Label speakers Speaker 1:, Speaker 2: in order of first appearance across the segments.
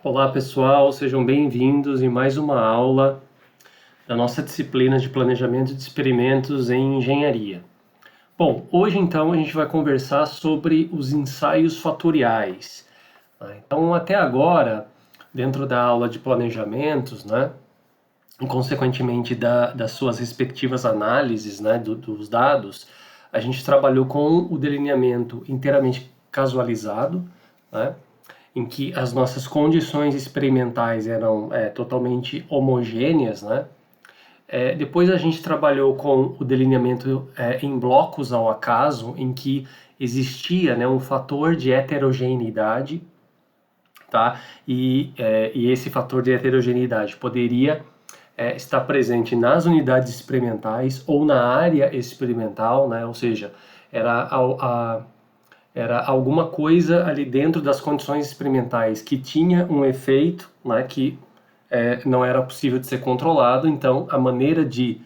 Speaker 1: Olá pessoal, sejam bem-vindos em mais uma aula da nossa disciplina de planejamento de experimentos em engenharia. Bom, hoje então a gente vai conversar sobre os ensaios fatoriais. Então, até agora, dentro da aula de planejamentos, né, e consequentemente das suas respectivas análises, né, dos dados, a gente trabalhou com o delineamento inteiramente casualizado, né, em que as nossas condições experimentais eram totalmente homogêneas, né? Depois a gente trabalhou com o delineamento em blocos ao acaso, em que existia, né, um fator de heterogeneidade, tá? E esse fator de heterogeneidade poderia estar presente nas unidades experimentais ou na área experimental, né? Ou seja, era era alguma coisa ali dentro das condições experimentais que tinha um efeito, né, que não era possível de ser controlado. Então, a maneira de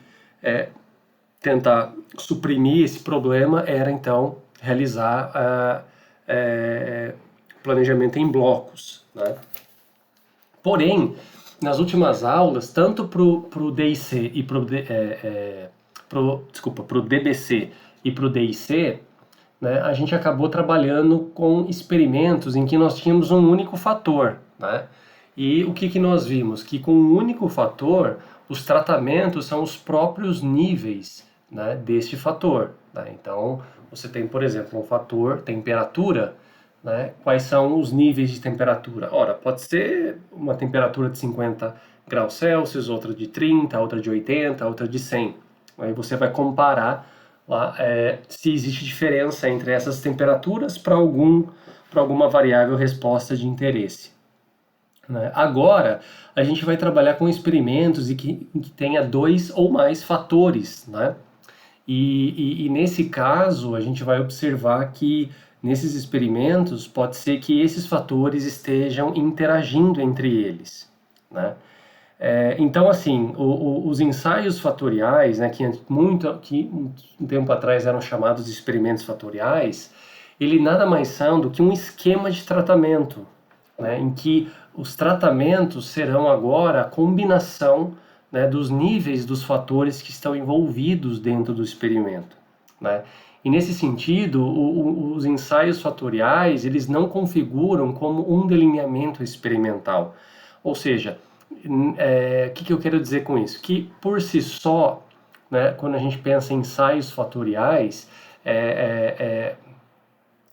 Speaker 1: tentar suprimir esse problema era, então, realizar planejamento em blocos, né? Porém, nas últimas aulas, tanto para o DIC e para o DBC e para o DIC, né, a gente acabou trabalhando com experimentos em que nós tínhamos um único fator, né? E o que nós vimos? Que com um único fator, os tratamentos são os próprios níveis, né, deste fator, né? Então, você tem, por exemplo, um fator temperatura, né? Quais são os níveis de temperatura? Ora, pode ser uma temperatura de 50 graus Celsius, outra de 30, outra de 80, outra de 100. Aí você vai comparar lá, se existe diferença entre essas temperaturas para alguma variável resposta de interesse, né? Agora, a gente vai trabalhar com experimentos em que tenha dois ou mais fatores, né? E nesse caso, a gente vai observar que nesses experimentos pode ser que esses fatores estejam interagindo entre eles, né? Então, assim, os ensaios fatoriais, né, que um tempo atrás eram chamados de experimentos fatoriais, ele nada mais são do que um esquema de tratamento, né, em que os tratamentos serão agora a combinação, né, dos níveis dos fatores que estão envolvidos dentro do experimento, né? E nesse sentido, os ensaios fatoriais, eles não configuram como um delineamento experimental. Ou seja, o que eu quero dizer com isso? Que por si só, né, quando a gente pensa em ensaios fatoriais,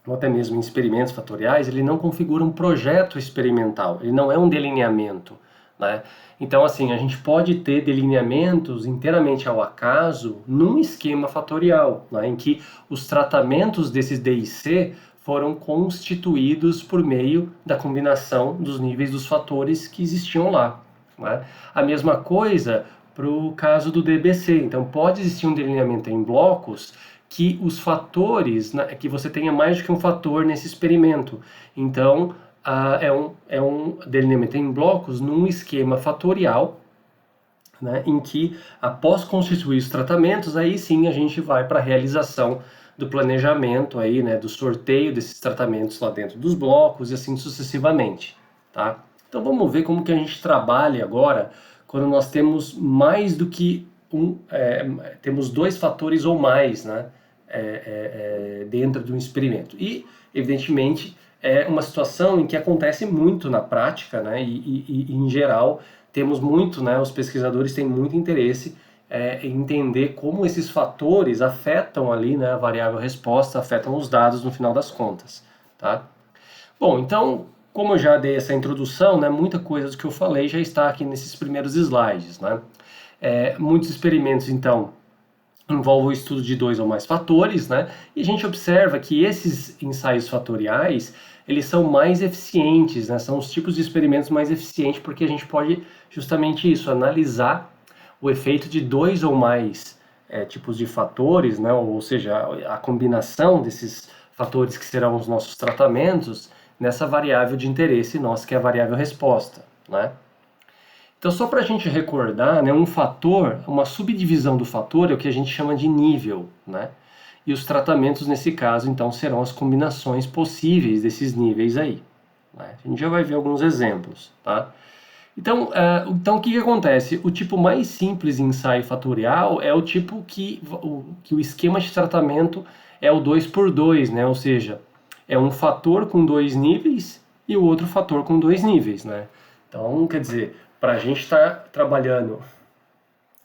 Speaker 1: ou até mesmo em experimentos fatoriais, ele não configura um projeto experimental, ele não é um delineamento, né? Então, assim, a gente pode ter delineamentos inteiramente ao acaso num esquema fatorial, né, em que os tratamentos desses DIC foram constituídos por meio da combinação dos níveis dos fatores que existiam lá, né? A mesma coisa para o caso do DBC. Então, pode existir um delineamento em blocos que os fatores, né, que você tenha mais do que um fator nesse experimento. Então, é um delineamento em blocos num esquema fatorial, né, em que, após constituir os tratamentos, aí sim a gente vai para a realização do planejamento, aí, né, do sorteio desses tratamentos lá dentro dos blocos e assim sucessivamente, tá? Então vamos ver como que a gente trabalha agora quando nós temos mais do que temos dois fatores ou mais, né, dentro de um experimento. E, evidentemente, é uma situação em que acontece muito na prática, né, e em geral temos muito, né, os pesquisadores têm muito interesse em entender como esses fatores afetam ali, né, a variável resposta, afetam os dados no final das contas, tá? Bom, então, como eu já dei essa introdução, né, muita coisa do que eu falei já está aqui nesses primeiros slides, né? Muitos experimentos, então, envolve o estudo de dois ou mais fatores, né? E a gente observa que esses ensaios fatoriais, eles são mais eficientes, né? São os tipos de experimentos mais eficientes porque a gente pode justamente isso, analisar o efeito de dois ou mais tipos de fatores, né? Ou seja, a combinação desses fatores que serão os nossos tratamentos nessa variável de interesse nossa, que é a variável resposta, né? Então, só para a gente recordar, né, um fator, uma subdivisão do fator é o que a gente chama de nível, né? E os tratamentos, nesse caso, então, serão as combinações possíveis desses níveis aí, né? A gente já vai ver alguns exemplos, tá? Então o que acontece? O tipo mais simples de ensaio fatorial é o tipo que o esquema de tratamento é o 2 por 2, né? Ou seja, é um fator com dois níveis e o outro fator com dois níveis, né? Então, quer dizer, para a gente estar trabalhando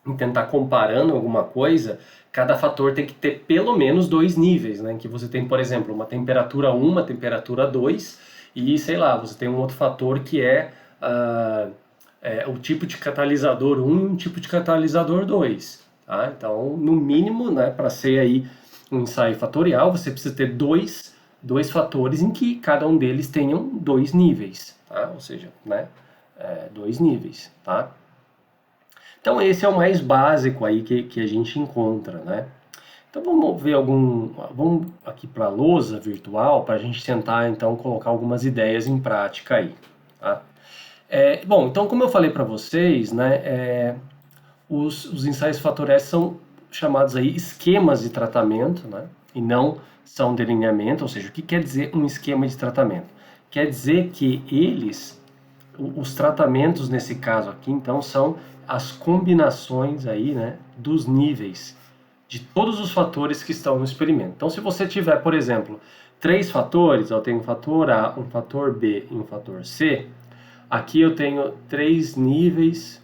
Speaker 1: em tentar comparando alguma coisa, cada fator tem que ter pelo menos dois níveis, né? Em que você tem, por exemplo, uma temperatura 1, uma temperatura 2 e, sei lá, você tem um outro fator que o tipo de catalisador 1 e um tipo de catalisador 2, tá? Então, no mínimo, né, para ser aí um ensaio fatorial, você precisa ter dois fatores em que cada um deles tenham dois níveis, tá? Ou seja, né, dois níveis, tá? Então esse é o mais básico aí que a gente encontra, né? Então vamos aqui para a lousa virtual para a gente tentar então colocar algumas ideias em prática aí, tá? Bom, então como eu falei para vocês, né, os ensaios fatoriais são chamados aí esquemas de tratamento, né, e não são delineamento, ou seja, o que quer dizer um esquema de tratamento? Quer dizer que os tratamentos nesse caso aqui, então, são as combinações aí, né, dos níveis de todos os fatores que estão no experimento. Então, se você tiver, por exemplo, três fatores, eu tenho um fator A, um fator B e um fator C, aqui eu tenho três níveis,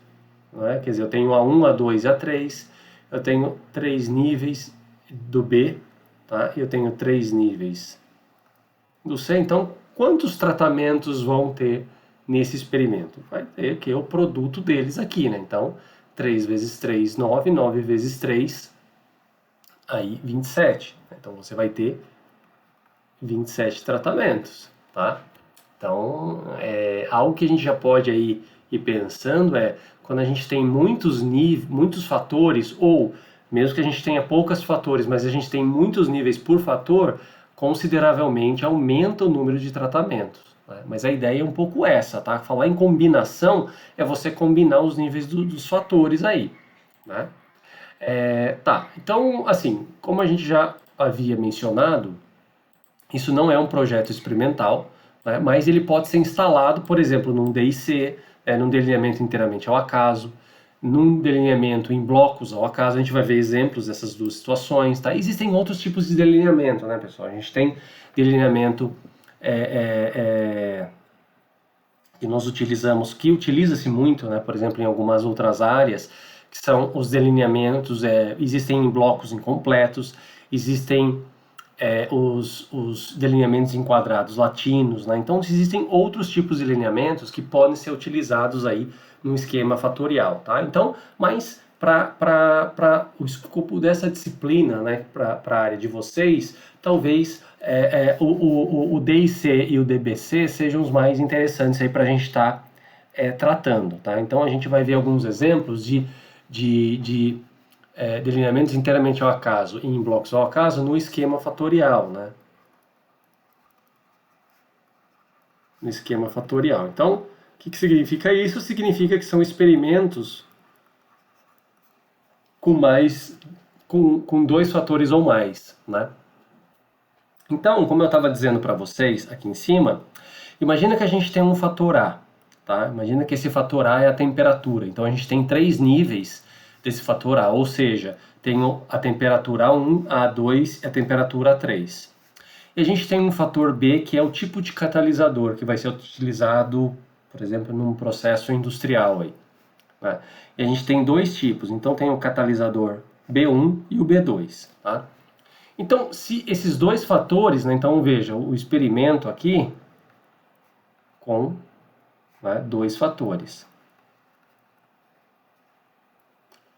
Speaker 1: né? Quer dizer, eu tenho A1, A2 e A3, eu tenho três níveis do B, tá? Eu tenho três níveis do C. Então, quantos tratamentos vão ter nesse experimento? Vai ter que é o produto deles aqui, né? Então, 3 vezes 3, 9, 9 vezes 3, aí 27. Então, você vai ter 27 tratamentos, tá? Então, algo que a gente já pode aí ir pensando quando a gente tem muitos fatores, ou mesmo que a gente tenha poucos fatores, mas a gente tem muitos níveis por fator, consideravelmente aumenta o número de tratamentos, né? Mas a ideia é um pouco essa, tá? Falar em combinação é você combinar os níveis dos fatores aí, né? Tá, então, assim, como a gente já havia mencionado, isso não é um projeto experimental, né, mas ele pode ser instalado, por exemplo, num DIC, num delineamento inteiramente ao acaso, num delineamento em blocos ao acaso. A gente vai ver exemplos dessas duas situações, tá? Existem outros tipos de delineamento, né, pessoal? A gente tem delineamento que nós utilizamos, que utiliza-se muito, né, por exemplo, em algumas outras áreas, que são os delineamentos, existem blocos incompletos, existem os delineamentos enquadrados latinos, né? Então existem outros tipos de delineamentos que podem ser utilizados aí no esquema fatorial, tá? Então, mas para o escopo dessa disciplina, né, para a área de vocês, talvez o DIC e o DBC sejam os mais interessantes aí para a gente estar tratando, tá? Então a gente vai ver alguns exemplos de delineamentos inteiramente ao acaso e em blocos ao acaso no esquema fatorial, né? No esquema fatorial. Então, o que significa isso? Significa que são experimentos com dois fatores ou mais, né? Então, como eu estava dizendo para vocês aqui em cima, imagina que a gente tem um fator A, tá? Imagina que esse fator A é a temperatura. Então, a gente tem três níveis desse fator A, ou seja, tenho a temperatura A1, A2 e a temperatura A3. E a gente tem um fator B, que é o tipo de catalisador que vai ser utilizado, por exemplo, num processo industrial aí, né? E a gente tem dois tipos, então tem o catalisador B1 e o B2, tá? Então, se esses dois fatores, né, então veja, o experimento aqui com, né, dois fatores.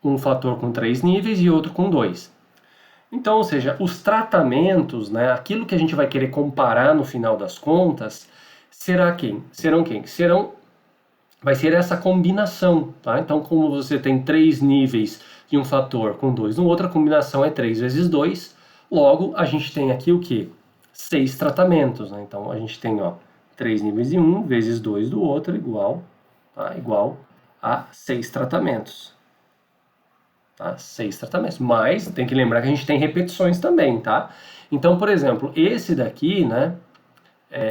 Speaker 1: Um fator com 3 níveis e outro com 2. Então, ou seja, os tratamentos, né, aquilo que a gente vai querer comparar no final das contas, serão quem? Vai ser essa combinação, tá? Então, como você tem 3 níveis de um fator com 2 no outro, a combinação é 3 vezes 2, logo a gente tem aqui o quê? 6 tratamentos, né? Então, a gente tem, ó, 3 níveis de um vezes 2 do outro igual, tá? Igual a 6 tratamentos. Tá? 6 tratamentos, mas tem que lembrar que a gente tem repetições também, tá? Então, por exemplo, esse daqui, né,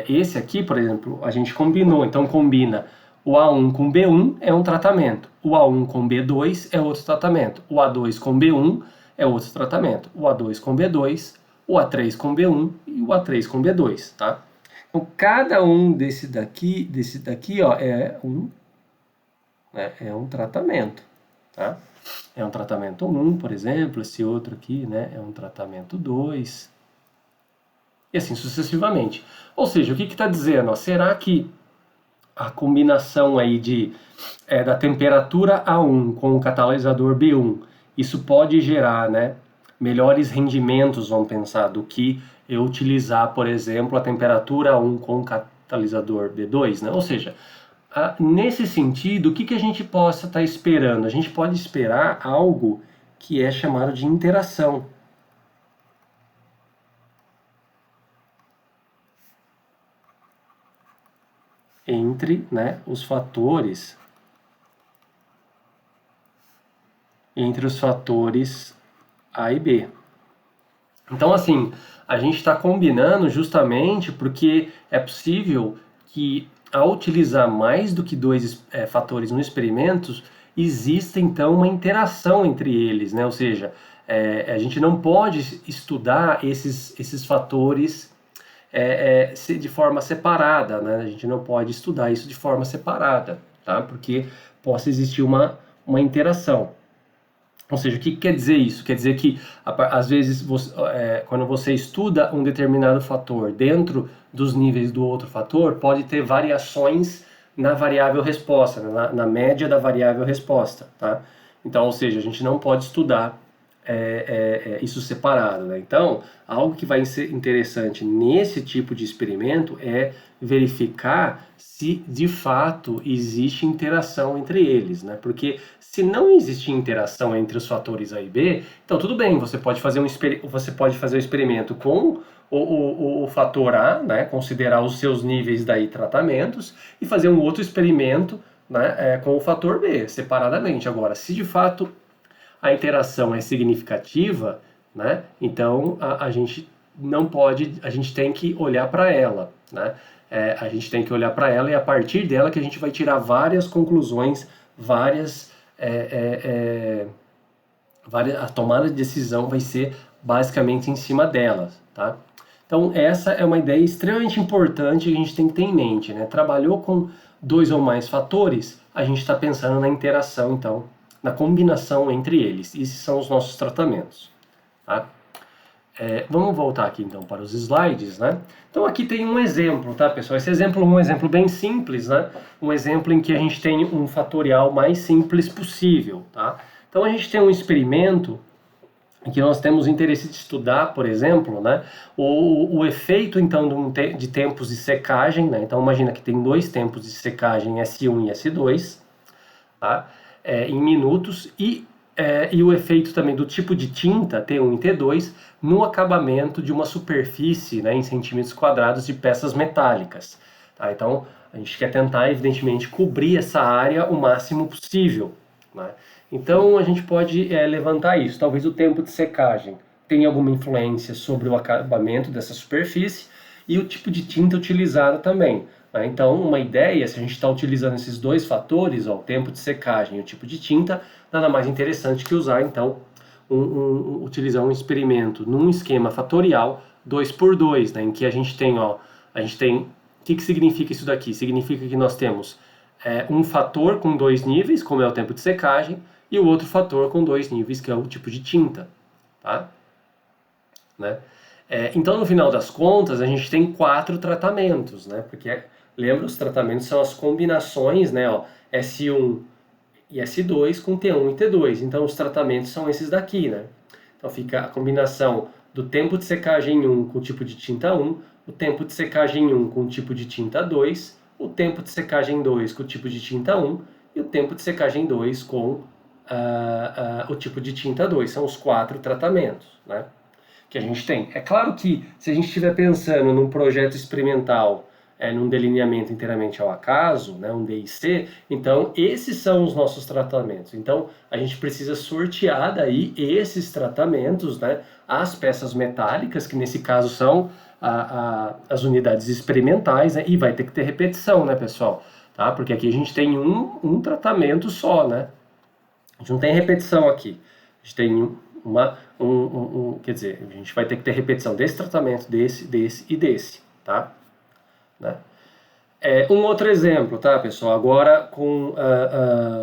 Speaker 1: Esse aqui, por exemplo, a gente combinou, então combina o A1 com B1 é um tratamento, o A1 com B2 é outro tratamento, o A2 com B1 é outro tratamento, o A2 com B2, o A3 com B1 e o A3 com B2, tá? Então, cada um desse daqui ó, é um tratamento, tá? É um tratamento 1, por exemplo, esse outro aqui, né, é um tratamento 2, e assim sucessivamente. Ou seja, o que está dizendo? Ó, será que a combinação aí da temperatura A1 com o catalisador B1, isso pode gerar, né, melhores rendimentos, vamos pensar, do que eu utilizar, por exemplo, a temperatura A1 com o catalisador B2, né? Ou seja, nesse sentido, o que a gente possa estar esperando? A gente pode esperar algo que é chamado de interação. Entre, né, os fatores A e B. Então, assim, a gente está combinando justamente porque é possível que, ao utilizar mais do que dois fatores no experimento, exista então uma interação entre eles, né? Ou seja, a gente não pode estudar esses fatores de forma separada, né? A gente não pode estudar isso de forma separada, tá? Porque possa existir uma interação. Ou seja, o que quer dizer isso? Quer dizer que, às vezes, quando você estuda um determinado fator dentro dos níveis do outro fator, pode ter variações na variável resposta, na média da variável resposta, tá? Então, ou seja, a gente não pode estudar isso separado, né? Então, algo que vai ser interessante nesse tipo de experimento é verificar se de fato existe interação entre eles, né? Porque se não existe interação entre os fatores A e B, então tudo bem, você pode fazer o experimento com o fator A, né? Considerar os seus níveis daí tratamentos e fazer um outro experimento, né? Com o fator B separadamente. Agora, se de fato a interação é significativa, né? Então a gente não pode, a gente tem que olhar para ela, né? A gente tem que olhar para ela e a partir dela que a gente vai tirar várias conclusões, a tomada de decisão vai ser basicamente em cima delas, tá? Então essa é uma ideia extremamente importante que a gente tem que ter em mente, né? Trabalhou com dois ou mais fatores, a gente está pensando na interação, então, na combinação entre eles. Esses são os nossos tratamentos, tá? Vamos voltar aqui então para os slides, né? Então aqui tem um exemplo, tá, pessoal? Esse exemplo é um exemplo bem simples, né? Um exemplo em que a gente tem um fatorial mais simples possível, tá? Então a gente tem um experimento em que nós temos interesse de estudar, por exemplo, né, o efeito então de tempos de secagem, né? Então imagina que tem dois tempos de secagem S1 e S2, tá? Em minutos e o efeito também do tipo de tinta, T1 e T2, no acabamento de uma superfície, né, em centímetros quadrados de peças metálicas. Tá? Então, a gente quer tentar, evidentemente, cobrir essa área o máximo possível, né? Então, a gente pode levantar isso. Talvez o tempo de secagem tenha alguma influência sobre o acabamento dessa superfície e o tipo de tinta utilizada também. Então, uma ideia, se a gente está utilizando esses dois fatores, ó, o tempo de secagem e o tipo de tinta, nada mais interessante que usar, então, utilizar um experimento num esquema fatorial 2x2, né, em que a gente tem, o que significa isso daqui? Significa que nós temos um fator com dois níveis, como é o tempo de secagem, e o outro fator com dois níveis, que é o tipo de tinta, tá? Né? Então, no final das contas, a gente tem 4 tratamentos, né? Porque, lembra, os tratamentos são as combinações, né? Ó, S1 e S2 com T1 e T2. Então, os tratamentos são esses daqui, né? Então, fica a combinação do tempo de secagem 1 com o tipo de tinta 1, o tempo de secagem 1 com o tipo de tinta 2, o tempo de secagem 2 com o tipo de tinta 1 e o tempo de secagem 2 com o tipo de tinta 2. São os 4 tratamentos, né, que a gente tem. É claro que se a gente estiver pensando num projeto experimental, num delineamento inteiramente ao acaso, né, um DIC, então esses são os nossos tratamentos. Então a gente precisa sortear daí esses tratamentos, né, as peças metálicas, que nesse caso são as unidades experimentais, né? E vai ter que ter repetição, né, pessoal? Tá? Porque aqui a gente tem um tratamento só, né? A gente não tem repetição aqui. A gente tem quer dizer, a gente vai ter que ter repetição desse tratamento, desse e desse, tá? Né? Um outro exemplo, tá, pessoal? Agora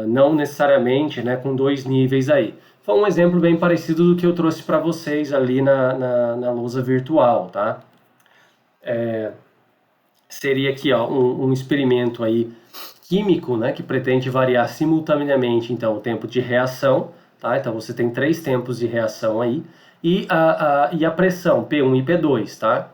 Speaker 1: não necessariamente, né, com 2 níveis aí. Foi um exemplo bem parecido do que eu trouxe para vocês ali na lousa virtual, tá? Seria aqui, ó, um experimento aí químico, né, que pretende variar simultaneamente, então, o tempo de reação, tá? Então, você tem 3 tempos de reação aí, e a pressão, P1 e P2, tá?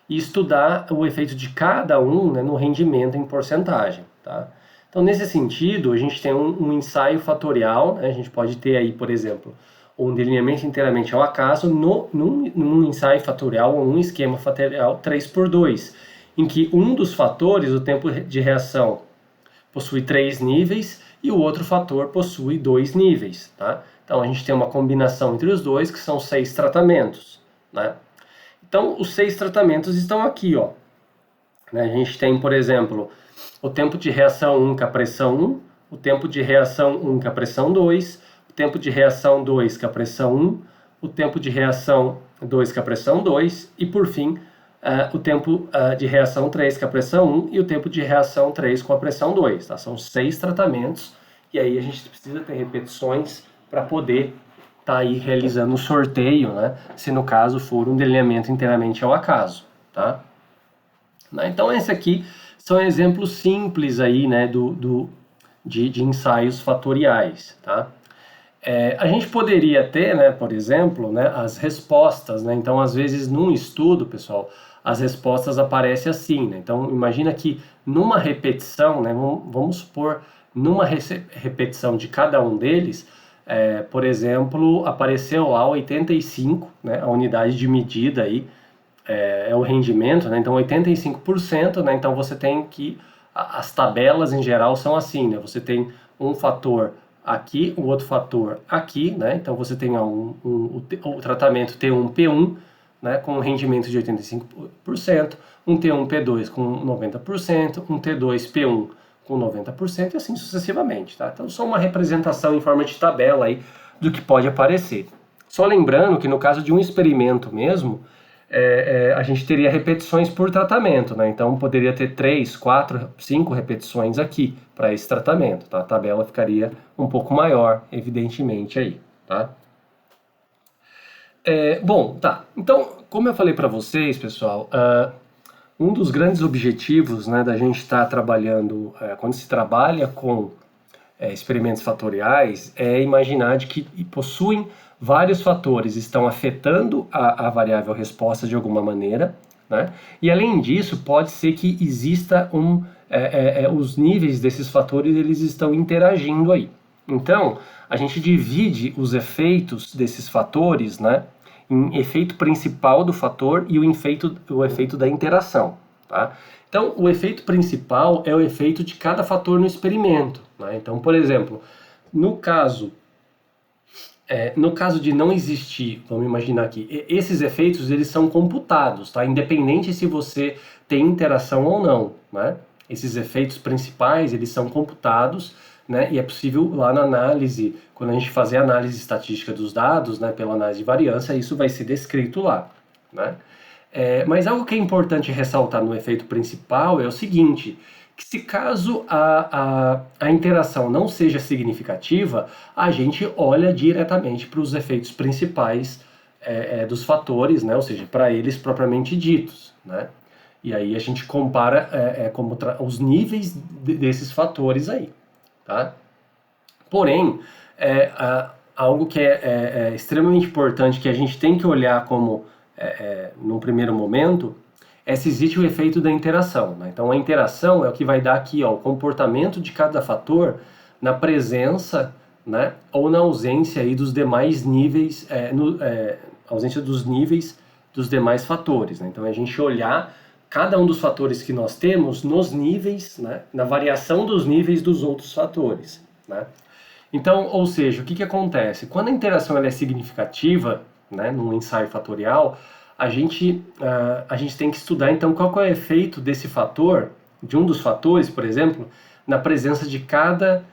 Speaker 1: E estudar o efeito de cada um, né, no rendimento em porcentagem, tá? Então, nesse sentido, a gente tem um ensaio fatorial, né? A gente pode ter aí, por exemplo, um delineamento inteiramente ao acaso num ensaio fatorial ou um esquema fatorial 3x2, em que um dos fatores, o tempo de reação, possui 3 níveis e o outro fator possui 2 níveis, tá? Então, a gente tem uma combinação entre os dois, que são 6 tratamentos, né? Então, os 6 tratamentos estão aqui, ó. A gente tem, por exemplo, o tempo de reação 1 com a pressão 1, o tempo de reação 1 com a pressão 2, o tempo de reação 2 com a pressão 1, o tempo de reação 2 com a pressão 2 e, por fim, o tempo de reação 3 com a pressão 1 e o tempo de reação 3 com a pressão 2. Tá? São 6 tratamentos e aí a gente precisa ter repetições para poder estar aí realizando o sorteio, né? Se no caso for um delineamento inteiramente ao acaso. Tá? Então esse aqui são exemplos simples aí, né, de ensaios fatoriais. Tá? A gente poderia ter, né, por exemplo, né, as respostas, né? Então às vezes num estudo, pessoal, as respostas aparecem assim, né? Então imagina que numa repetição, né, vamos supor, numa repetição de cada um deles, por exemplo, apareceu lá 85, né, a unidade de medida aí, o rendimento, né? Então 85%, né? Então você tem que, as tabelas em geral são assim, né? Você tem um fator aqui, o outro fator aqui, né? Então você tem o tratamento T1P1, né, com um rendimento de 85%, um T1P2 com 90%, um T2P1 com 90% e assim sucessivamente, tá? Então só uma representação em forma de tabela aí do que pode aparecer. Só lembrando que no caso de um experimento mesmo, a gente teria repetições por tratamento, né? Então poderia ter 3, 4, 5 repetições aqui para esse tratamento, tá? A tabela ficaria um pouco maior, evidentemente aí, tá? Bom, tá. Então, como eu falei para vocês, pessoal, um dos grandes objetivos, né, da gente estar trabalhando, quando se trabalha com experimentos fatoriais, é imaginar de que possuem vários fatores, estão afetando a variável resposta de alguma maneira, né? E além disso, pode ser que exista os níveis desses fatores, eles estão interagindo aí. Então, a gente divide os efeitos desses fatores, né, em efeito principal do fator e o efeito da interação, tá? Então, o efeito principal é o efeito de cada fator no experimento, né? Então, por exemplo, no caso de não existir, vamos imaginar aqui, esses efeitos eles são computados, tá? Independente se você tem interação ou não, né? Esses efeitos principais eles são computados, né? E é possível lá na análise, quando a gente fazer a análise estatística dos dados, né? Pela análise de variância, isso vai ser descrito lá, né? Mas algo que é importante ressaltar no efeito principal é o seguinte, que se caso a interação não seja significativa, a gente olha diretamente para os efeitos principais dos fatores, né? Ou seja, para eles propriamente ditos, né? E aí a gente compara os níveis desses fatores aí, tá? Porém, algo que é extremamente importante, que a gente tem que olhar como, num primeiro momento, se existe o efeito da interação, né? Então a interação é o que vai dar aqui, ó, o comportamento de cada fator na presença, né, ou na ausência aí dos demais níveis, ausência dos níveis dos demais fatores, né? Então a gente olhar cada um dos fatores que nós temos nos níveis, né, na variação dos níveis dos outros fatores, né? Então, ou seja, o que acontece? Quando a interação ela é significativa, né, num ensaio fatorial, a gente tem que estudar então qual que é o efeito desse fator, de um dos fatores, por exemplo, na presença de cada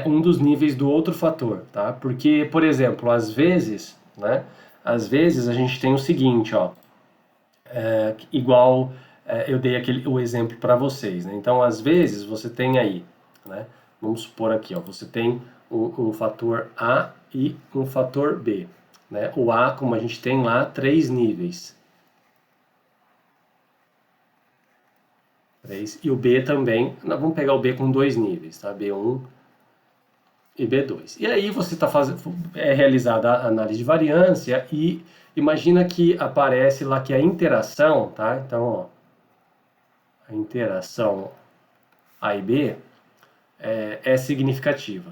Speaker 1: um dos níveis do outro fator, tá? Porque, por exemplo, às vezes, né, às vezes a gente tem o seguinte, ó, igual eu dei o exemplo para vocês, né? Então, às vezes você tem aí, né, vamos supor aqui, ó, você tem um fator A e um fator B, né? O A, como a gente tem lá, 3 níveis. 3. E o B também, nós vamos pegar o B com 2 níveis, tá? B1 e B2. E aí você está fazendo, realizada a análise de variância e imagina que aparece lá que a interação, tá? Então, ó, a interação A e B é significativa.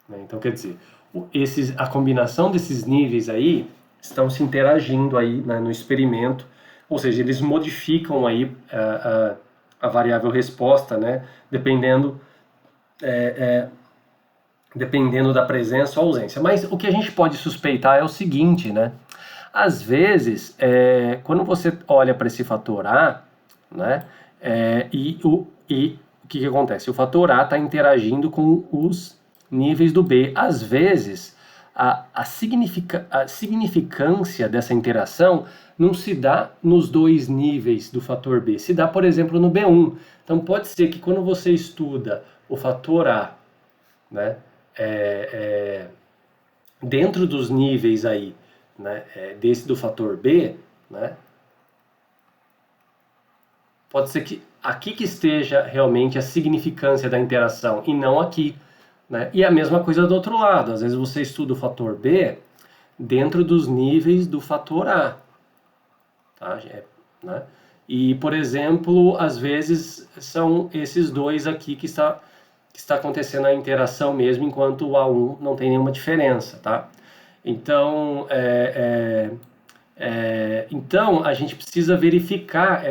Speaker 1: Né? Então, quer dizer, a combinação desses níveis aí estão se interagindo aí, né, no experimento, ou seja, eles modificam aí a variável resposta, né, dependendo da presença ou ausência. Mas o que a gente pode suspeitar é o seguinte, né? Às vezes, quando você olha para esse fator A, né, e o que acontece? O fator A está interagindo com os níveis do B. Às vezes, a significância dessa interação não se dá nos dois níveis do fator B, se dá, por exemplo, no B1. Então, pode ser que quando você estuda o fator A, né, é, dentro dos níveis aí, né, desse do fator B, né, pode ser que aqui que esteja realmente a significância da interação e não aqui, né? E a mesma coisa do outro lado, às vezes você estuda o fator B dentro dos níveis do fator A, tá? Né? E, por exemplo, às vezes são esses dois aqui que está acontecendo a interação mesmo, enquanto o A1 não tem nenhuma diferença, tá? Então, então a gente precisa verificar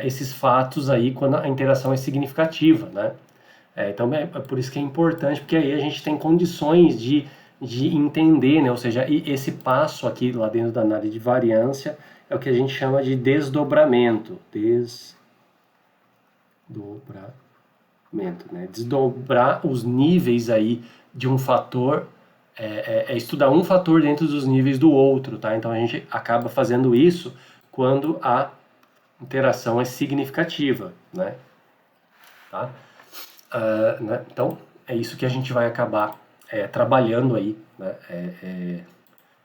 Speaker 1: esses fatos aí quando a interação é significativa, né? Então é por isso que é importante, porque aí a gente tem condições de entender, né? Ou seja, esse passo aqui lá dentro da análise de variância é o que a gente chama de desdobramento. Desdobramento, né? Desdobrar os níveis aí de um fator, estudar um fator dentro dos níveis do outro, tá? Então a gente acaba fazendo isso quando a interação é significativa, né? Tá? Né? Então é isso que a gente vai acabar trabalhando aí, né?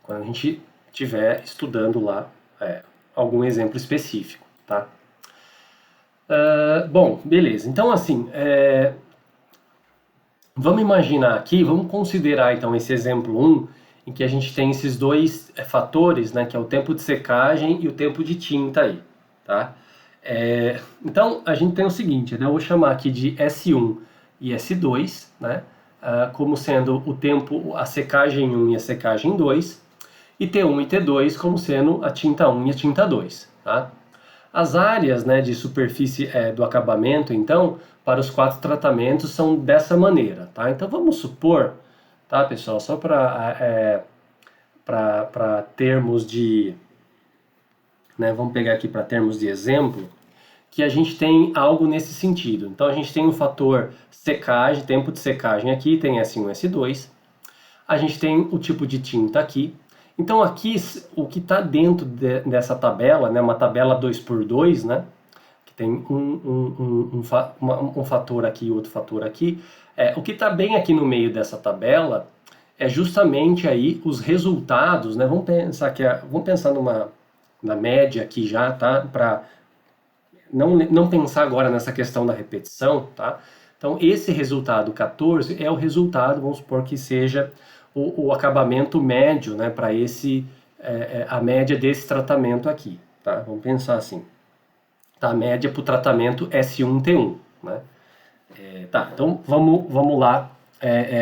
Speaker 1: Quando a gente estiver estudando lá algum exemplo específico, tá? Bom, beleza. Então, assim, vamos imaginar aqui, vamos considerar então esse exemplo 1, em que a gente tem esses dois fatores, né, que é o tempo de secagem e o tempo de tinta aí, tá? Então, a gente tem o seguinte, né, eu vou chamar aqui de S1 e S2, né, como sendo o tempo, a secagem 1 e a secagem 2, e T1 e T2 como sendo a tinta 1 e a tinta 2, tá? As áreas, né, de superfície do acabamento, então, para os 4 tratamentos são dessa maneira, tá? Então vamos supor, tá, pessoal, só para termos de, né, vamos pegar aqui para termos de exemplo, que a gente tem algo nesse sentido. Então a gente tem o fator secagem, tempo de secagem aqui, tem S1 e S2. A gente tem o tipo de tinta aqui. Então aqui o que está dentro dessa tabela, né, uma tabela 2x2, né, que tem um fator aqui e outro fator aqui, o que está bem aqui no meio dessa tabela é justamente aí os resultados, né, vamos pensar na média aqui já, tá, para não pensar agora nessa questão da repetição, tá? Então, esse resultado 14 é o resultado, vamos supor que seja o acabamento médio, né, para a média desse tratamento aqui, tá? Vamos pensar assim, tá? A média para o tratamento S1T1, né? Tá, então vamos lá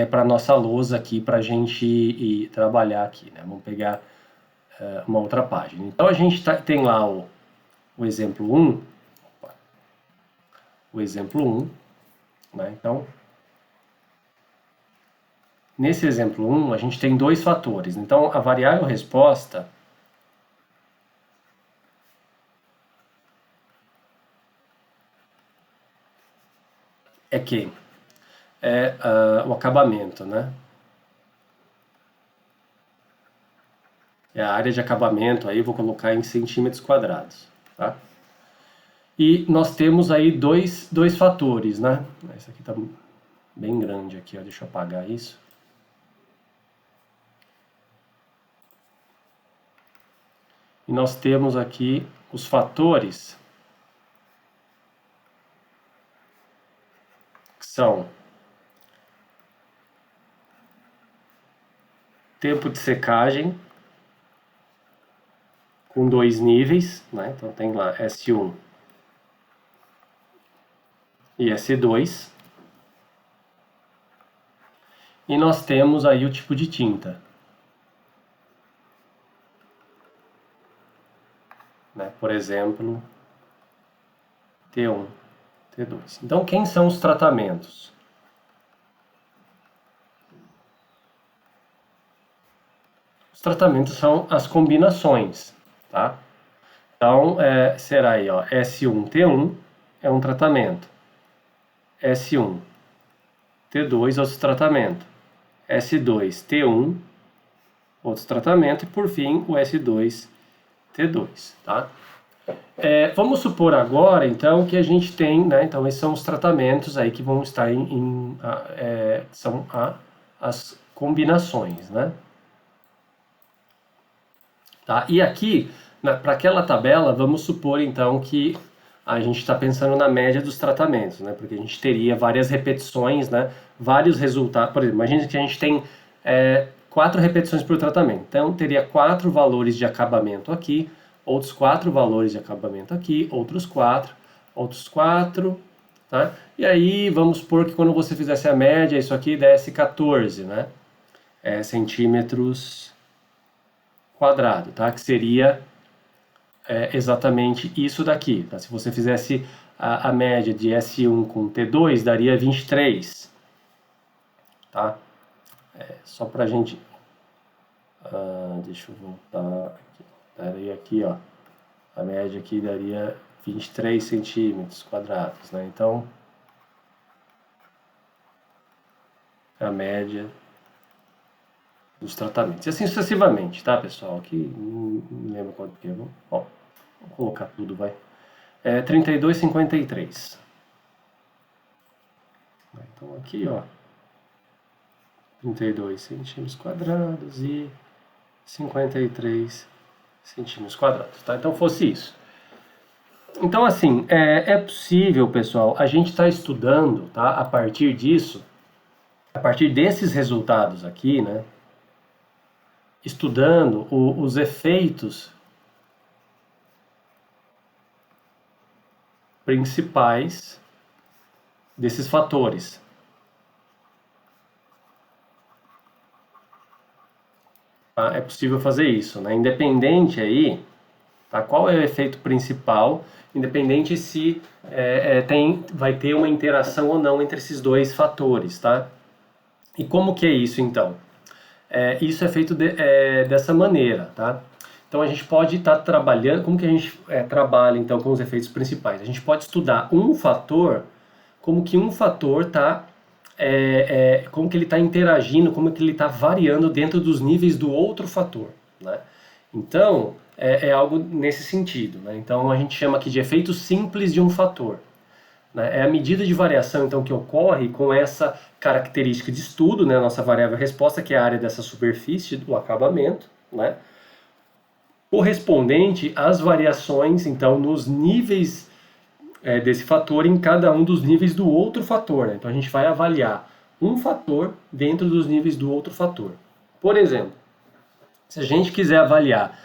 Speaker 1: para a nossa lousa aqui, para a gente ir trabalhar aqui, né? Vamos pegar uma outra página. Então, a gente tem lá o exemplo 1, o exemplo 1, né? Então, nesse exemplo 1, a gente tem dois fatores. Então, a variável resposta é quem? É o acabamento, né? É a área de acabamento, aí vou colocar em centímetros quadrados, tá? E nós temos aí dois fatores, né? Esse aqui tá bem grande aqui, ó. Deixa eu apagar isso. E nós temos aqui os fatores que são tempo de secagem com 2 níveis, né? Então tem lá S1 e S2. E nós temos aí o tipo de tinta, né? Por exemplo, T1, T2. Então, quem são os tratamentos? Os tratamentos são as combinações, tá? Então, será aí, ó, S1T1 é um tratamento, S1 T2 outro tratamento, S2 T1 outro tratamento e por fim o S2 T2, tá? Vamos supor agora, então, que a gente tem, né, então esses são os tratamentos aí que vão estar são as combinações, né? Tá? E aqui, para aquela tabela, vamos supor então que a gente está pensando na média dos tratamentos, né? Porque a gente teria várias repetições, né? Vários resultados. Por exemplo, imagine que a gente tem 4 repetições por tratamento. Então, teria 4 valores de acabamento aqui, outros 4 valores de acabamento aqui, outros 4, tá? E aí, vamos supor que quando você fizesse a média, isso aqui desse 14, né? Centímetros quadrado, tá? Que seria exatamente isso daqui, tá? Se você fizesse a média de S1 com T2, daria 23, tá? Só pra gente... deixa eu voltar aqui. Daria aqui, ó, a média aqui daria 23 centímetros quadrados, né? Então, a média dos tratamentos. E assim sucessivamente, tá, pessoal? Aqui, não me lembro quanto que é. Vou colocar tudo, vai. 32,53. Então, aqui, ó, 32 centímetros quadrados e 53 centímetros quadrados, tá? Então, fosse isso. Então, assim, é possível, pessoal, a gente está estudando, tá? A partir disso, a partir desses resultados aqui, né? Estudando os efeitos principais desses fatores. Tá? É possível fazer isso, né? Independente aí, tá? Qual é o efeito principal, independente se vai ter uma interação ou não entre esses dois fatores, tá? E como que é isso, então? Isso é feito dessa maneira, tá? Então a gente pode estar trabalhando, como que a gente trabalha então com os efeitos principais? A gente pode estudar um fator, como que um fator está, como que ele está interagindo, como que ele está variando dentro dos níveis do outro fator, né? Então é algo nesse sentido, né? Então a gente chama aqui de efeito simples de um fator. Né? É a medida de variação então que ocorre com essa característica de estudo, né? Nossa variável resposta, que é a área dessa superfície do acabamento, né? Correspondente às variações então nos níveis desse fator em cada um dos níveis do outro fator, né? Então a gente vai avaliar um fator dentro dos níveis do outro fator. Por exemplo, se a gente quiser avaliar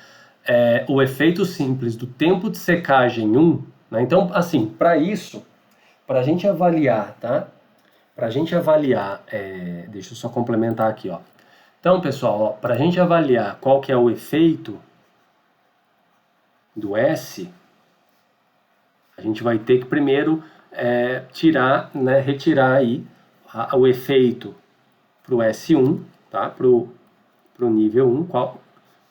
Speaker 1: o efeito simples do tempo de secagem 1, né? Então, assim, para isso, para a gente avaliar, tá? Para a gente avaliar, deixa eu só complementar aqui, ó. Então, pessoal, para a gente avaliar qual que é o efeito do S, a gente vai ter que primeiro tirar, né, retirar aí o efeito pro S1, tá? Pro nível 1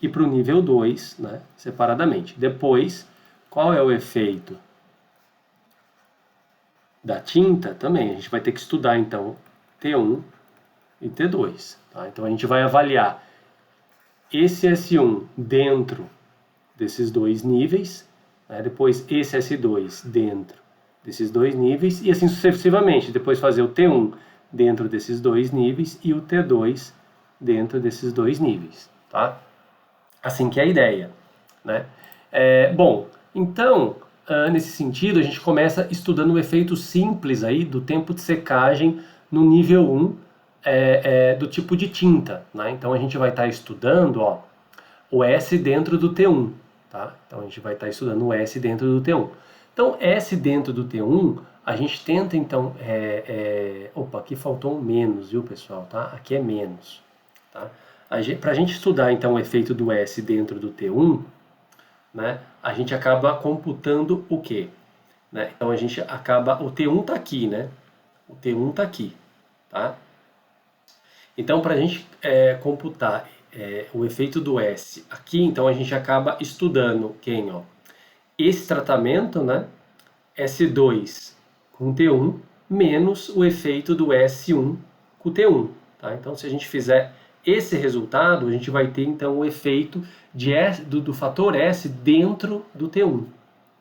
Speaker 1: e pro nível 2, né? Separadamente. Depois, qual é o efeito da tinta? Também a gente vai ter que estudar, então, T1 e T2. Tá? Então, a gente vai avaliar esse S1 dentro desses dois níveis, né? Depois esse S2 dentro desses dois níveis, e assim sucessivamente. Depois fazer o T1 dentro desses dois níveis e o T2 dentro desses dois níveis. Tá? Assim que é a ideia. Né? Bom, então, nesse sentido, a gente começa estudando o efeito simples aí do tempo de secagem no nível 1 do tipo de tinta. Né? Então a gente vai estar estudando o S dentro do T1. Tá? Então a gente vai estar estudando o S dentro do T1. Então S dentro do T1, a gente tenta então... Opa, aqui faltou um menos, viu pessoal? Tá? Aqui é menos. Tá? Para a gente estudar então o efeito do S dentro do T1, né, a gente acaba computando o quê? Né? Então a gente acaba... O T1 está aqui, né? O T1 está aqui. Tá? Então para a gente computar o efeito do S aqui, então a gente acaba estudando quem? Esse tratamento, né? S2 com T1 menos o efeito do S1 com T1. Tá? Então se a gente fizer esse resultado, a gente vai ter então o efeito do fator S dentro do T1.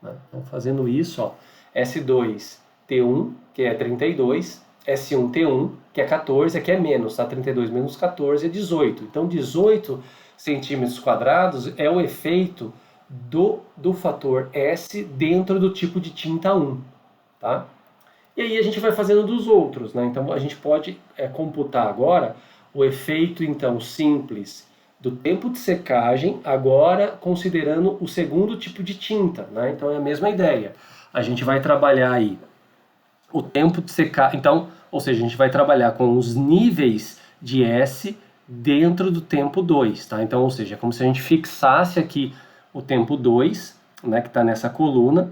Speaker 1: Né? Então fazendo isso, S2 T1, que é 32, S1 T1, que é 14, aqui é menos, tá? 32 menos 14 é 18. Então 18 centímetros quadrados é o efeito do fator S dentro do tipo de tinta 1. Tá? E aí a gente vai fazendo dos outros. Né? Então a gente pode computar agora o efeito então simples do tempo de secagem, agora considerando o segundo tipo de tinta. Né? Então é a mesma ideia. A gente vai trabalhar aí o tempo de secagem, então, ou seja, a gente vai trabalhar com os níveis de S dentro do tempo 2. Tá? Então, ou seja, é como se a gente fixasse aqui o tempo 2, né, que está nessa coluna.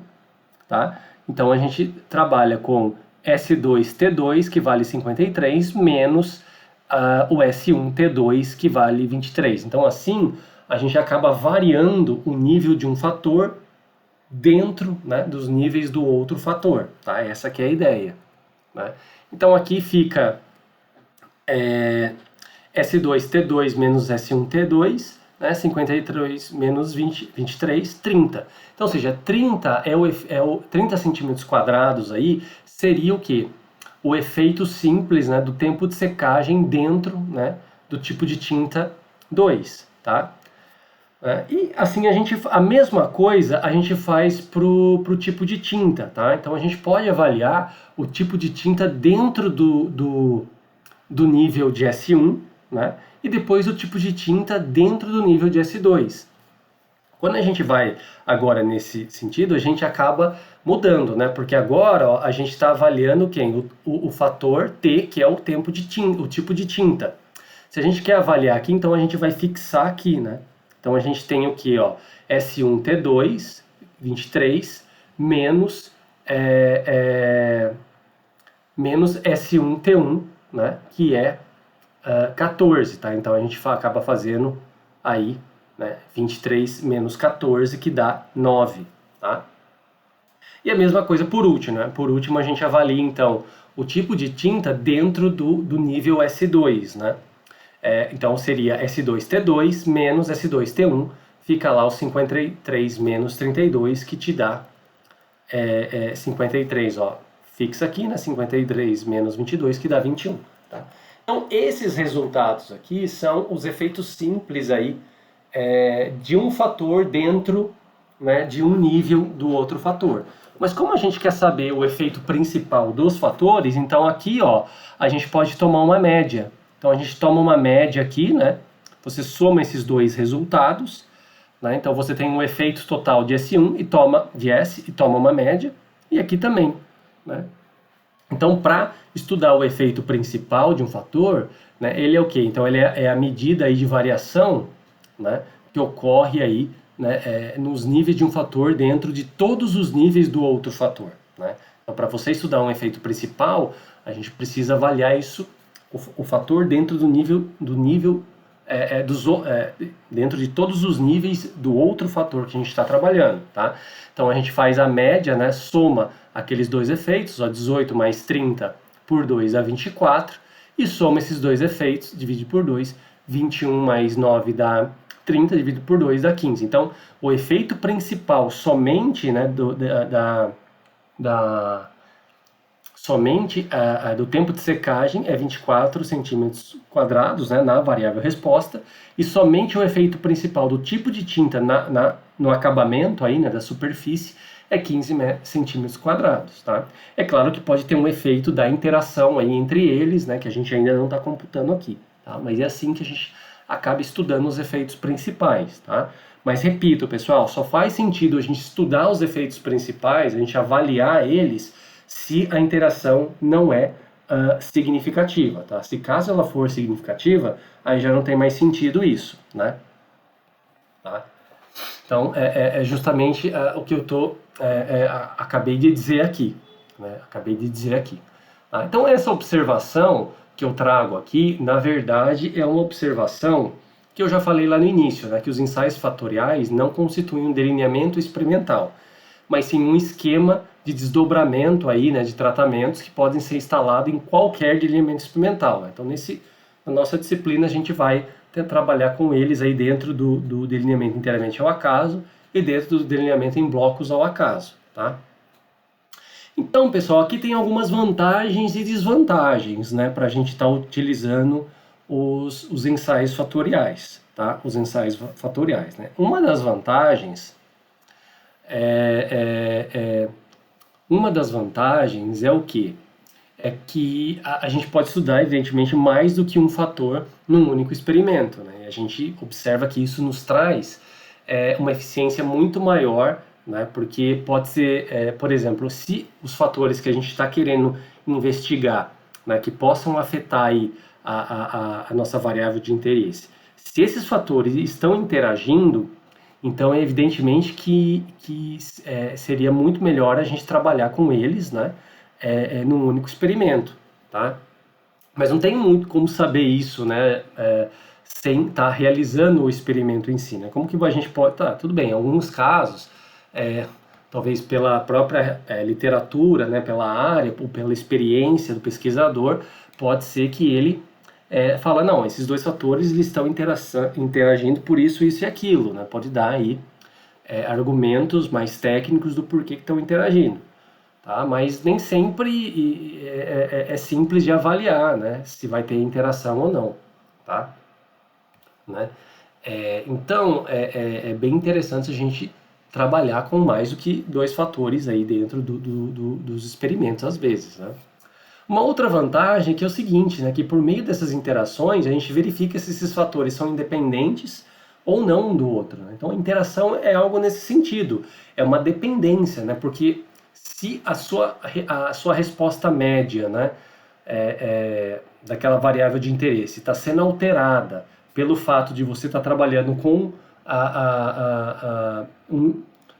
Speaker 1: Tá? Então a gente trabalha com S2T2, que vale 53, menos o S1T2, que vale 23. Então assim, a gente acaba variando o nível de um fator dentro, né, dos níveis do outro fator. Tá? Essa que é a ideia. Né? Então aqui fica S2T2 menos S1T2, né, 53 menos 23, 30. Então, ou seja, 30 30 centímetros quadrados aí seria o quê? O efeito simples, né, do tempo de secagem dentro, né, do tipo de tinta 2, tá? E assim a mesma coisa a gente faz pro tipo de tinta, tá? Então a gente pode avaliar o tipo de tinta dentro do nível de S1, né? E depois o tipo de tinta dentro do nível de S2. Quando a gente vai agora nesse sentido, a gente acaba mudando, né? Porque agora a gente está avaliando quem? O fator T, que é o tempo de tinta, o tipo de tinta. Se a gente quer avaliar aqui, então a gente vai fixar aqui, né? Então a gente tem o que? S1T2, 23, menos S1T1, né? Que é 14, tá? Então a gente acaba fazendo aí, né, 23 menos 14, que dá 9, tá? E a mesma coisa por último, né? Por último a gente avalia então o tipo de tinta dentro do nível S2, né? Então seria S2T2 menos S2T1, fica lá o 53 menos 32, que te dá 53, fixa aqui, né? 53 menos 22, que dá 21, tá? Então, esses resultados aqui são os efeitos simples aí de um fator dentro, né, de um nível do outro fator. Mas como a gente quer saber o efeito principal dos fatores, então aqui a gente pode tomar uma média. Então a gente toma uma média aqui, né? Você soma esses dois resultados, né? Então você tem um efeito total de S1 de S e toma uma média, e aqui também, né? Então, para estudar o efeito principal de um fator, né, ele é o quê? Então, ele é a medida aí de variação, né, que ocorre aí, né, nos níveis de um fator dentro de todos os níveis do outro fator. Né? Então, para você estudar um efeito principal, a gente precisa avaliar isso o fator dentro do nível dentro de todos os níveis do outro fator que a gente está trabalhando, tá? Então a gente faz a média, né, soma aqueles dois efeitos, ó, 18 mais 30 por 2 dá 24, e soma esses dois efeitos, divide por 2, 21 mais 9 dá 30, dividido por 2 dá 15. Então o efeito principal somente, né, somente do tempo de secagem é 24 centímetros quadrados, né, na variável resposta, e somente o efeito principal do tipo de tinta no acabamento aí, né, da superfície é 15 centímetros quadrados, tá? É claro que pode ter um efeito da interação aí entre eles, né, que a gente ainda não está computando aqui, tá? Mas é assim que a gente acaba estudando os efeitos principais, tá? Mas repito, pessoal, só faz sentido a gente estudar os efeitos principais, a gente avaliar eles, se a interação não é significativa, tá? Se caso ela for significativa, aí já não tem mais sentido isso, né? Tá? Então, é justamente o que eu acabei de dizer aqui, né? Acabei de dizer aqui. Tá? Então, essa observação que eu trago aqui, na verdade, é uma observação que eu já falei lá no início, né? Que os ensaios fatoriais não constituem um delineamento experimental, mas sim um esquema de desdobramento aí, né, de tratamentos que podem ser instalados em qualquer delineamento experimental. Então, na nossa disciplina, a gente vai trabalhar com eles aí dentro do delineamento inteiramente ao acaso e dentro do delineamento em blocos ao acaso, tá? Então, pessoal, aqui tem algumas vantagens e desvantagens, né, para a gente estar utilizando os ensaios fatoriais, tá? Os ensaios fatoriais, né? Uma das vantagens é o quê? É que a gente pode estudar, evidentemente, mais do que um fator num único experimento, né? E a gente observa que isso nos traz uma eficiência muito maior, né? Porque pode ser, por exemplo, se os fatores que a gente está querendo investigar, né, que possam afetar aí a nossa variável de interesse, se esses fatores estão interagindo, então é evidentemente que seria muito melhor a gente trabalhar com eles, né, num único experimento, tá? Mas não tem muito como saber isso, né, sem estar realizando o experimento em si, né? Como que a gente pode... Tá, tudo bem, em alguns casos, talvez pela própria literatura, né, pela área, ou pela experiência do pesquisador, pode ser que ele fala, não, esses dois fatores eles estão interagindo por isso, isso e aquilo, né? Pode dar aí argumentos mais técnicos do porquê que estão interagindo, tá? Mas nem sempre é simples de avaliar, né, se vai ter interação ou não, tá? Né? Então, é bem interessante a gente trabalhar com mais do que dois fatores aí dentro dos experimentos, às vezes, né? Uma outra vantagem que é o seguinte, né, que por meio dessas interações a gente verifica se esses fatores são independentes ou não um do outro, né? Então a interação é algo nesse sentido, é uma dependência, né, porque se a sua resposta média, né, daquela variável de interesse está sendo alterada pelo fato de você estar trabalhando com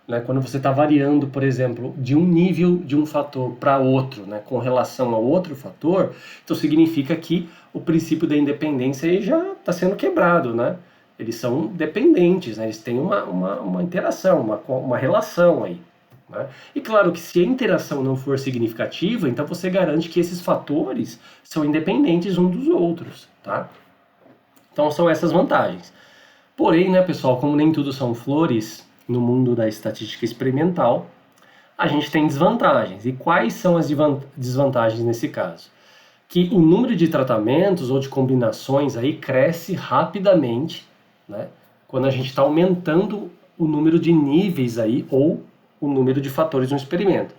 Speaker 1: né, quando você está variando, por exemplo, de um nível de um fator para outro, né, com relação ao outro fator, então significa que o princípio da independência aí já está sendo quebrado, né? Eles são dependentes, né? Eles têm uma interação, uma relação aí, né? E claro que se a interação não for significativa, então você garante que esses fatores são independentes uns dos outros, tá? Então são essas vantagens. Porém, né, pessoal, como nem tudo são flores no mundo da estatística experimental, a gente tem desvantagens. E quais são as desvantagens nesse caso? Que o número de tratamentos ou de combinações aí cresce rapidamente, né, quando a gente está aumentando o número de níveis aí ou o número de fatores no experimento.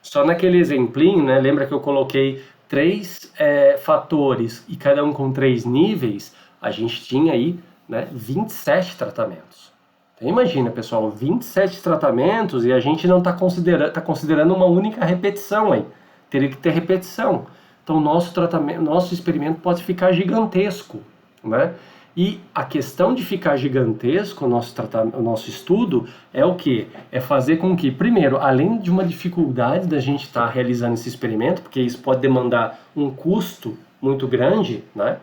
Speaker 1: Só naquele exemplinho, né, lembra que eu coloquei 3 fatores e cada um com 3 níveis, a gente tinha aí, né, 27 tratamentos. Então imagina, pessoal, 27 tratamentos e a gente não está considerando uma única repetição aí. Teria que ter repetição. Então nosso experimento pode ficar gigantesco, né? E a questão de ficar gigantesco, o nosso estudo, é o quê? É fazer com que, primeiro, além de uma dificuldade da gente estar realizando esse experimento, porque isso pode demandar um custo, muito grande, né?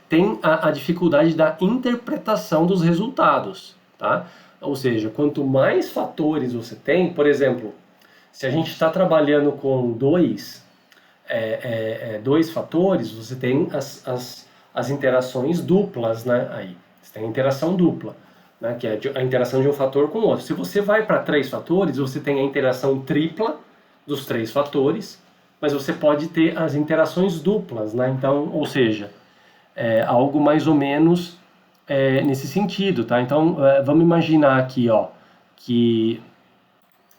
Speaker 1: Tem a dificuldade da interpretação dos resultados, tá? Ou seja, quanto mais fatores você tem, por exemplo, se a gente está trabalhando com dois fatores, você tem as interações duplas, né? Aí você tem a interação dupla, né? Que é a interação de um fator com o outro. Se você vai para 3 fatores, você tem a interação tripla dos 3 fatores, mas você pode ter as interações duplas, né? Então, ou seja, algo mais ou menos nesse sentido, tá? Então, vamos imaginar aqui, ó, que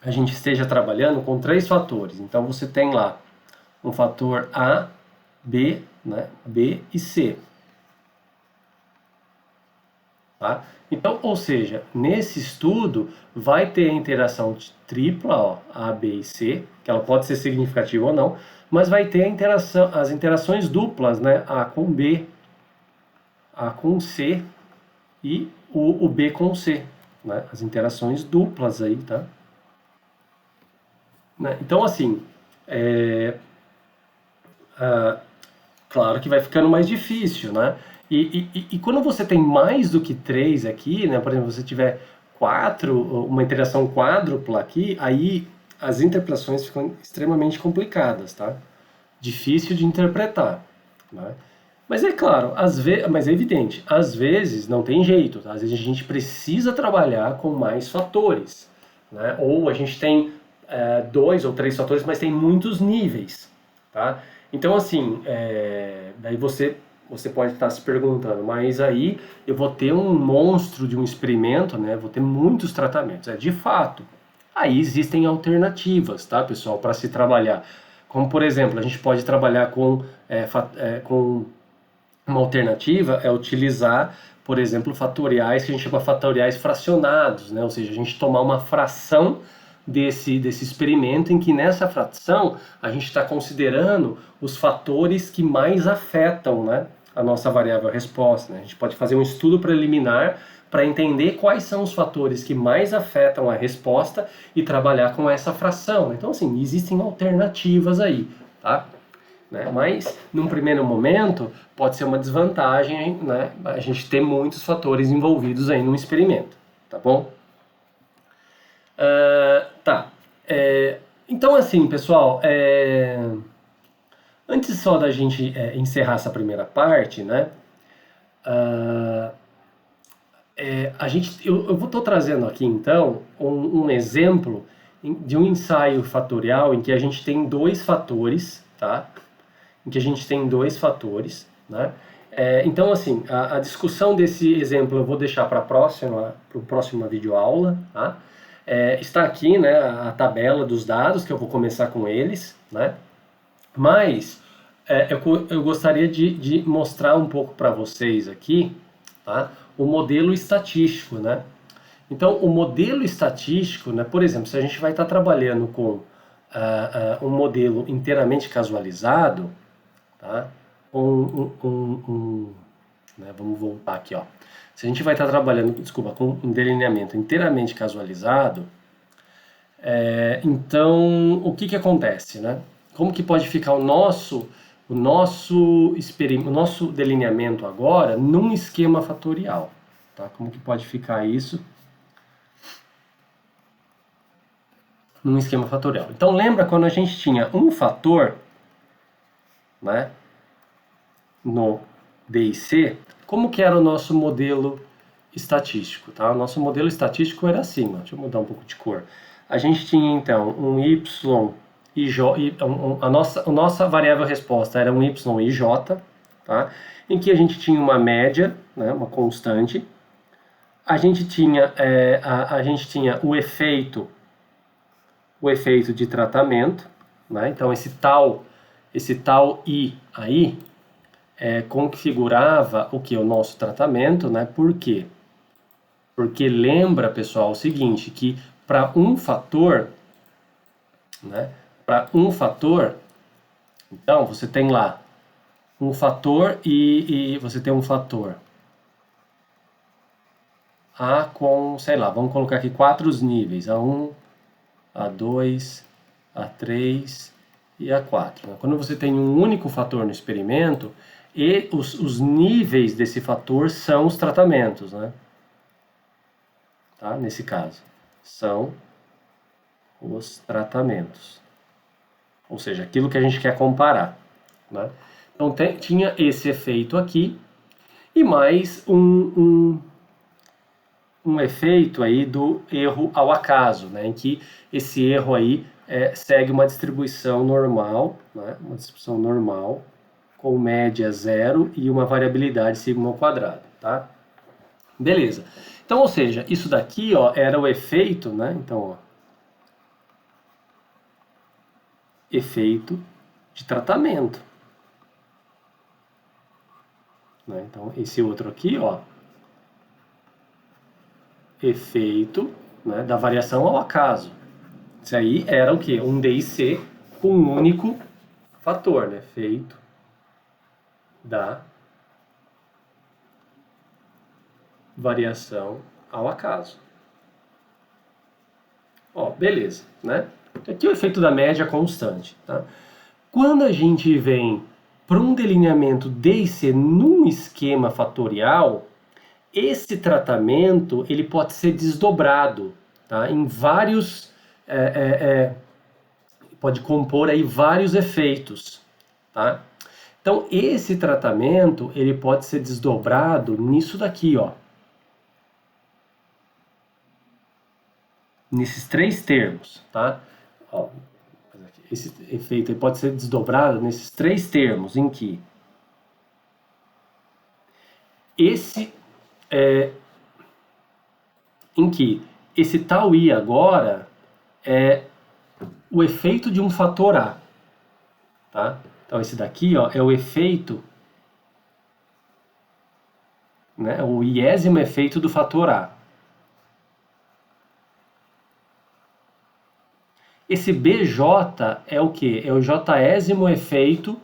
Speaker 1: a gente esteja trabalhando com 3 fatores. Então, você tem lá um fator A, B, né? B e C. Tá? Então, ou seja, nesse estudo vai ter a interação tripla, ó, A, B e C, que ela pode ser significativa ou não, mas vai ter as interações duplas, né? A com B, A com C e o B com C, né? As interações duplas aí, tá? Né? Então, assim, claro que vai ficando mais difícil, né? E quando você tem mais do que 3 aqui, né? Por exemplo, se você tiver 4, uma interação quádrupla aqui, aí as interpretações ficam extremamente complicadas, tá? Difícil de interpretar, né? Mas é claro, mas é evidente, às vezes não tem jeito, tá? Às vezes a gente precisa trabalhar com mais fatores, né? Ou a gente tem 2 ou 3 fatores, mas tem muitos níveis, tá? Então, assim, daí você pode estar se perguntando, mas aí eu vou ter um monstro de um experimento, né? Vou ter muitos tratamentos. De fato, aí existem alternativas, tá, pessoal, para se trabalhar. Como, por exemplo, a gente pode trabalhar com uma alternativa é utilizar, por exemplo, fatoriais que a gente chama fatoriais fracionados, né? Ou seja, a gente tomar uma fração desse experimento em que nessa fração a gente está considerando os fatores que mais afetam, né, a nossa variável resposta, né? A gente pode fazer um estudo preliminar para entender quais são os fatores que mais afetam a resposta e trabalhar com essa fração. Então, assim, existem alternativas aí, tá? Né? Mas, num primeiro momento, pode ser uma desvantagem, né, a gente ter muitos fatores envolvidos aí num experimento, tá bom? Tá. Então, assim, pessoal, antes só da gente encerrar essa primeira parte, né, eu estou trazendo aqui, então, um exemplo de um ensaio fatorial em que a gente tem 2 fatores, tá? Em que a gente tem 2 fatores, né? Então, assim, a discussão desse exemplo eu vou deixar para a próxima videoaula, tá? Está aqui, né, a tabela dos dados, que eu vou começar com eles, né? Mas eu gostaria de mostrar um pouco para vocês aqui, tá? O modelo estatístico, né? Então, o modelo estatístico, né, por exemplo, se a gente vai estar trabalhando com um modelo inteiramente casualizado, tá? Né, vamos voltar aqui, ó. Se a gente vai estar trabalhando, desculpa, com um delineamento inteiramente casualizado, então o que acontece, né? Como que pode ficar o nosso delineamento agora num esquema fatorial, tá? Como que pode ficar isso num esquema fatorial? Então lembra quando a gente tinha um fator, né, no B e C, como que era o nosso modelo estatístico, tá? O nosso modelo estatístico era assim, ó, deixa eu mudar um pouco de cor. A gente tinha então um y e j, a nossa variável resposta era um y e j, tá? Em que a gente tinha uma média, né, uma constante. A gente tinha o efeito de tratamento, né? Então esse tal i aí configurava o que? O nosso tratamento, né? Por quê? Porque lembra, pessoal, o seguinte, que para um fator, né? Para um fator, então você tem lá um fator e você tem um fator A com, sei lá, vamos colocar aqui 4 níveis, A1, A2, A3 e A4. Né? Quando você tem um único fator no experimento, e os níveis desse fator são os tratamentos, né? Tá? Nesse caso, são os tratamentos. Ou seja, aquilo que a gente quer comparar. Né? Então tinha esse efeito aqui e mais um efeito aí do erro ao acaso, né? Em que esse erro aí segue uma distribuição normal, né? Uma distribuição normal com média zero e uma variabilidade sigma ao quadrado, tá? Beleza. Então, ou seja, isso daqui, ó, era o efeito, né? Então, ó, efeito de tratamento. Né? Então, esse outro aqui, ó, efeito, né, da variação ao acaso. Isso aí era o quê? Um D e C com um único fator, né? Efeito da variação ao acaso. Ó, beleza, né? Aqui é o efeito da média constante, tá? Quando a gente vem para um delineamento D e C num esquema fatorial, esse tratamento ele pode ser desdobrado, tá? Em vários, pode compor aí vários efeitos, tá? Então esse tratamento ele pode ser desdobrado nisso daqui, ó, nesses três termos, tá? Ó, esse efeito ele pode ser desdobrado nesses três termos, em que esse em que esse tal I agora é o efeito de um fator A, tá? Então esse daqui, ó, é o efeito, né, o iésimo efeito do fator A. Esse BJ é o que? É o jésimo efeito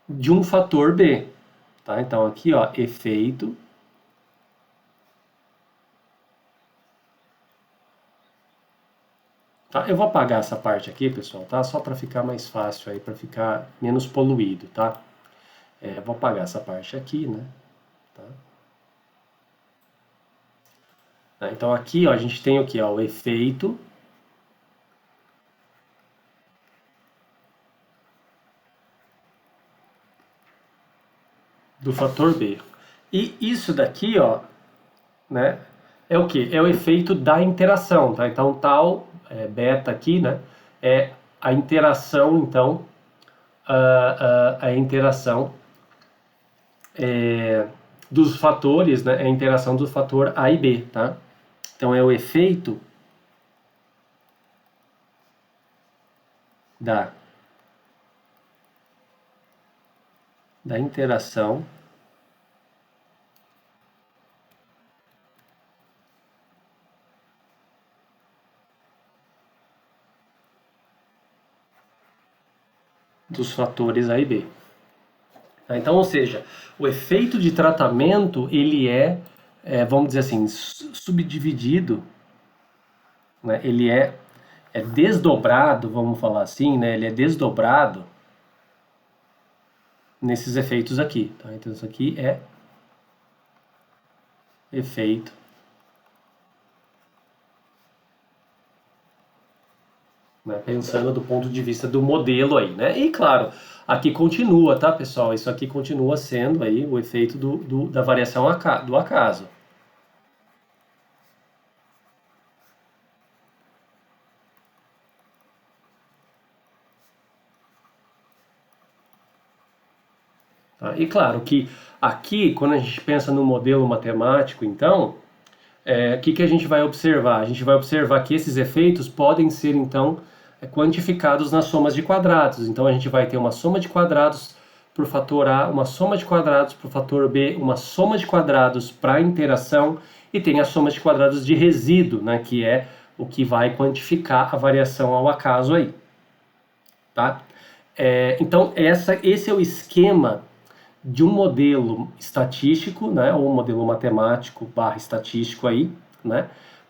Speaker 1: de um fator B, tá? Então aqui, ó, efeito tá? Eu vou apagar essa parte aqui, pessoal, tá? Só para ficar mais fácil aí, para ficar menos poluído, tá? Vou apagar essa parte aqui, né? Tá? Então aqui, ó, a gente tem o que? O efeito do fator B. E isso daqui, ó, né, é o que? É o efeito da interação, tá? Então tal beta aqui, né, é a interação, então, a interação dos fatores, né, é a interação do fator A e B, tá? Então é o efeito da interação dos fatores A e B. Então, ou seja, o efeito de tratamento ele vamos dizer assim, subdividido, né? Ele é desdobrado, vamos falar assim, né? Ele é desdobrado nesses efeitos aqui, tá? Então isso aqui é efeito né? Pensando do ponto de vista do modelo aí, né? E claro, aqui continua, tá, pessoal? Isso aqui continua sendo aí o efeito da variação do acaso. Tá? E claro que aqui, quando a gente pensa no modelo matemático, então, o que a gente vai observar? A gente vai observar que esses efeitos podem ser, então, quantificados nas somas de quadrados. Então, a gente vai ter uma soma de quadrados para o fator A, uma soma de quadrados para o fator B, uma soma de quadrados para a interação e tem a soma de quadrados de resíduo, né, que é o que vai quantificar a variação ao acaso aí. Tá? Então, esse é o esquema de um modelo estatístico, né, ou um modelo matemático / estatístico aí, né,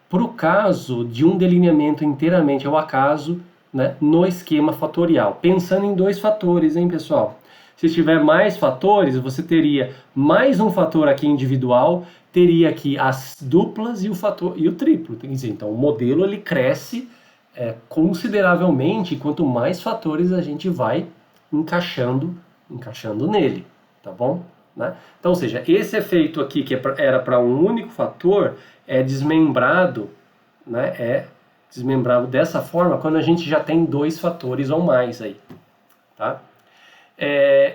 Speaker 1: para o caso de um delineamento inteiramente ao acaso né, no esquema fatorial. Pensando em dois fatores, hein, pessoal? Se tiver mais fatores, você teria mais um fator aqui individual, teria aqui as duplas e o fator e o triplo. Quer dizer, então o modelo ele cresce consideravelmente quanto mais fatores a gente vai encaixando nele, tá bom? Né? Então, ou seja, esse efeito aqui que era para um único fator é desmembrado, né? É desmembrado dessa forma quando a gente já tem dois fatores ou mais aí, tá?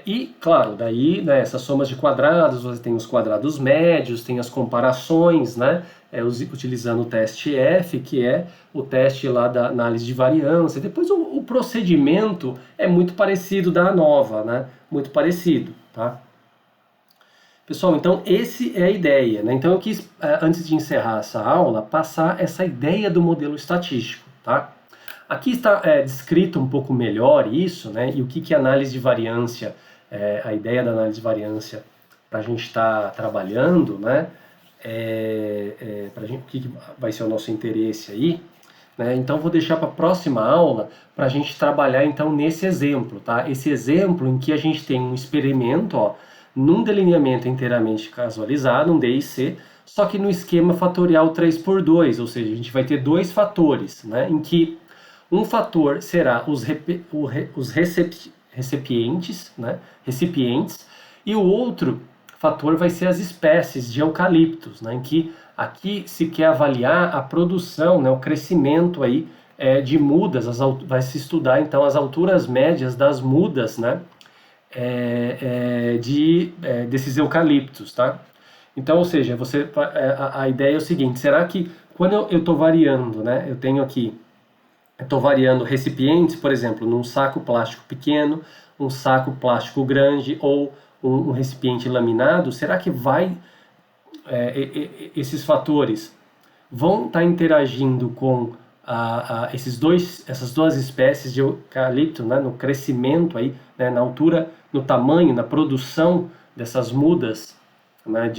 Speaker 1: E, claro, daí, né, essas somas de quadrados, você tem os quadrados médios, tem as comparações, né, utilizando o teste F, que é o teste lá da análise de variância. Depois o procedimento é muito parecido da ANOVA, né, muito parecido, tá? Pessoal, então esse é a ideia, né? Então eu quis, antes de encerrar essa aula, passar essa ideia do modelo estatístico, tá? Aqui está descrito um pouco melhor isso, né? E o que é análise de variância, a ideia da análise de variância para a gente estar trabalhando, né? O que vai ser o nosso interesse aí, né? Então vou deixar para a próxima aula para a gente trabalhar então nesse exemplo, tá? Esse exemplo em que a gente tem um experimento, ó, num delineamento inteiramente casualizado, um DIC, só que no esquema fatorial 3×2, ou seja, a gente vai ter dois fatores, né? Em que um fator será os recipientes, né? Recipientes, e o outro fator vai ser as espécies de eucaliptos, né? Em que aqui se quer avaliar a produção, né? O crescimento aí de mudas, vai se estudar então as alturas médias das mudas, né? Desses eucaliptos, tá? Então, ou seja, a ideia é o seguinte: será que quando eu estou variando, né? Estou variando recipientes, por exemplo, num saco plástico pequeno, um saco plástico grande ou um recipiente laminado, será que esses fatores vão estar interagindo com essas duas espécies de eucalipto, né, no crescimento aí, né, na altura, no tamanho, na produção dessas mudas, né,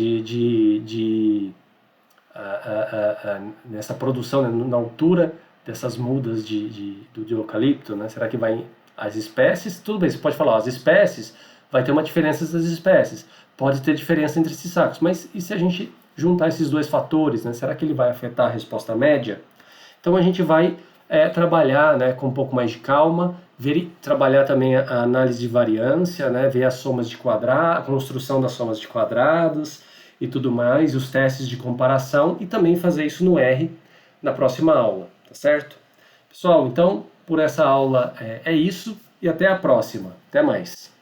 Speaker 1: nessa produção, né, na altura dessas mudas do eucalipto, né? Será que as espécies, tudo bem, você pode falar, as espécies, vai ter uma diferença das espécies, pode ter diferença entre esses sacos, mas e se a gente juntar esses dois fatores, né? Será que ele vai afetar a resposta média? Então a gente vai trabalhar, né, com um pouco mais de calma, trabalhar também a análise de variância, né, ver as somas de quadrados, a construção das somas de quadrados e tudo mais, os testes de comparação e também fazer isso no R na próxima aula, tá certo? Pessoal, então por essa aula é isso e até a próxima. Até mais!